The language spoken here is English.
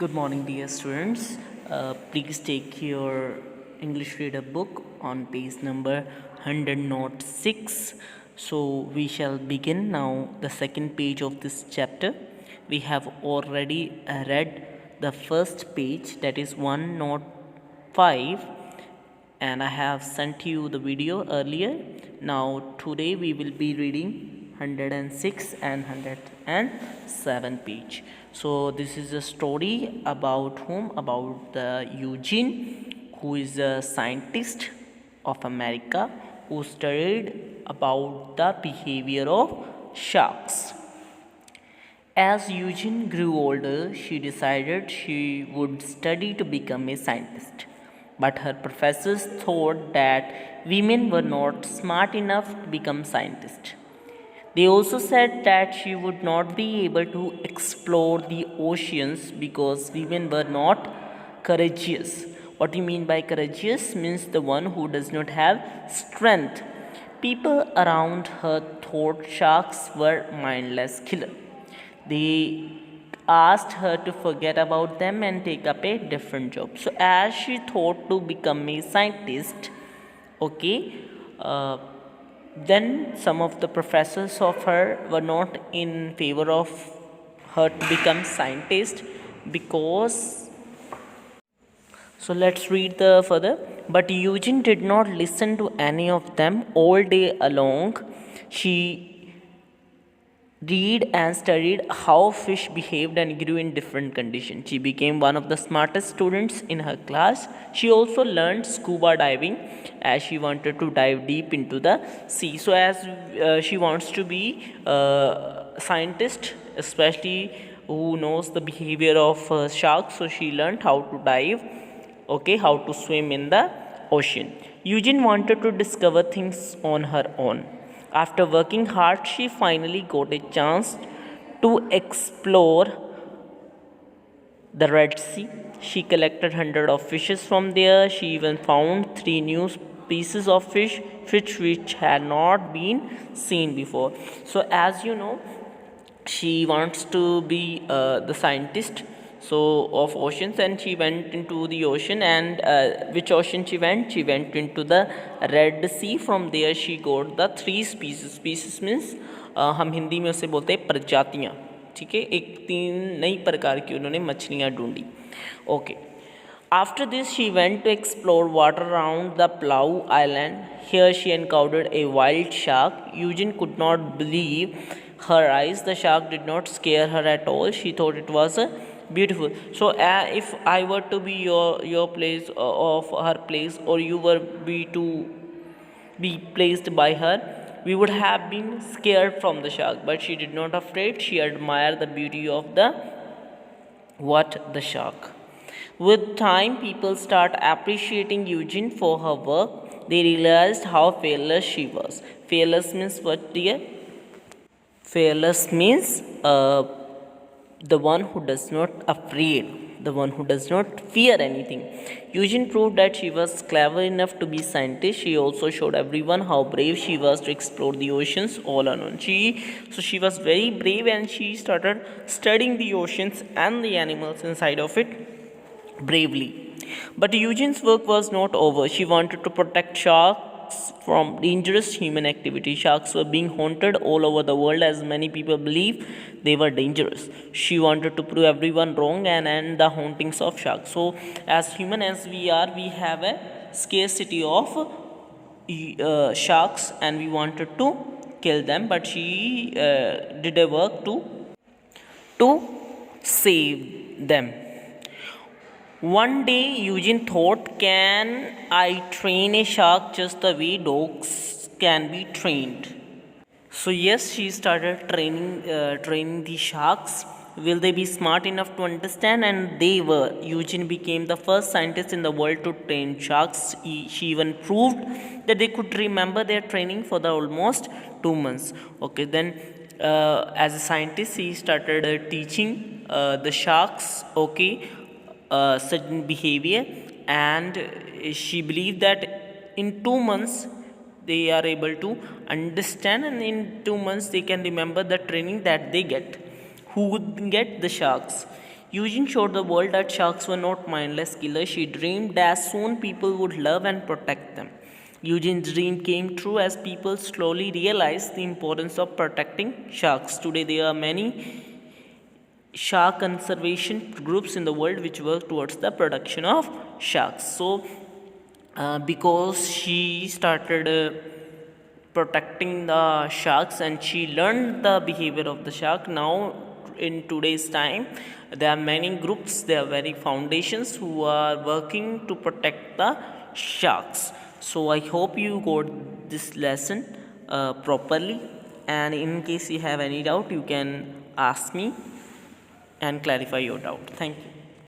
Good morning, dear students. Please take your English reader book on page number 106. So, we shall begin now the second page of this chapter. We have already read the first page, that is 105, and I have sent you the video earlier. Now, today we will be reading 106 and 107 page. So this is a story about whom? About the Eugene, who is a scientist of America who studied about the behavior of sharks. As Eugene grew older, she decided she would study to become a scientist. But her professors thought that women were not smart enough to become scientists. They also said that she would not be able to explore the oceans because women were not courageous. What do you mean by courageous? Means the one who does not have strength. People around her thought sharks were mindless killers. They asked her to forget about them and take up a different job. So as she thought to become a scientist, okay, uh, then some of the professors of her were not in favor of her to become scientist because, so let's read the further. But Eugene did not listen to any of them. All day long she read and studied how fish behaved and grew in different conditions. She became one of the smartest students in her class. She also learned scuba diving as she wanted to dive deep into the sea. So as she wants to be a scientist, especially who knows the behavior of sharks, so she learned how to dive, okay, how to swim in the ocean. Eugene wanted to discover things on her own. After working hard, she finally got a chance to explore the Red Sea. She collected hundreds of fishes from there. She even found three new species of fish which had not been seen before. So, as you know, she wants to be the scientist of oceans, and she went into the ocean. And which ocean she went into the Red Sea. From there she got the three species means हम हिंदी में उसे बोलते हैं प्रजातियाँ. ठीक है, एक 3 नई प्रकार की उन्होंने मछलियाँ ढूंढी. Okay. After this, she went to explore water around the Palau Island. Here, she encountered a wild shark. Eugene could not believe her eyes. The shark did not scare her at all. She thought it was beautiful. So, if I were to be your place of her place, or you were be placed by her, we would have been scared from the shark. But she did not afraid. She admired the beauty of the shark. With time, people start appreciating Eugene for her work. They realized how fearless she was. Fearless means what, dear? Fearless means the one who does not afraid, the one who does not fear anything. Eugene proved that she was clever enough to be scientist. She also showed everyone how brave she was to explore the oceans all alone. She was very brave, and she started studying the oceans and the animals inside of it bravely. But Eugene's work was not over. She wanted to protect sharks from dangerous human activity. Sharks were being hunted all over the world as many people believe they were dangerous. She wanted to prove everyone wrong and end the hauntings of sharks. So, as human as we are, we have a scarcity of sharks, and we wanted to kill them. But she did a work to save them. One day, Eugene thought, can I train a shark just the way dogs can be trained? So yes, she started training the sharks. Will they be smart enough to understand? And they were. Eugene became the first scientist in the world to train sharks. She even proved that they could remember their training for the almost 2 months. Okay, then as a scientist, he started teaching the sharks, okay, certain behavior, and she believed that in 2 months they are able to understand, and in 2 months they can remember the training that they get. Who would get? The sharks. Eugene showed the world that sharks were not mindless killers. She dreamed that soon people would love and protect them. Eugene's dream came true as people slowly realized the importance of protecting sharks. Today, there are many shark conservation groups in the world which work towards the protection of sharks. So, because she started protecting the sharks and she learned the behavior of the shark, now in today's time there are many groups, there are many foundations who are working to protect the sharks. So I hope you got this lesson properly, and in case you have any doubt you can ask me and clarify your doubt. Thank you.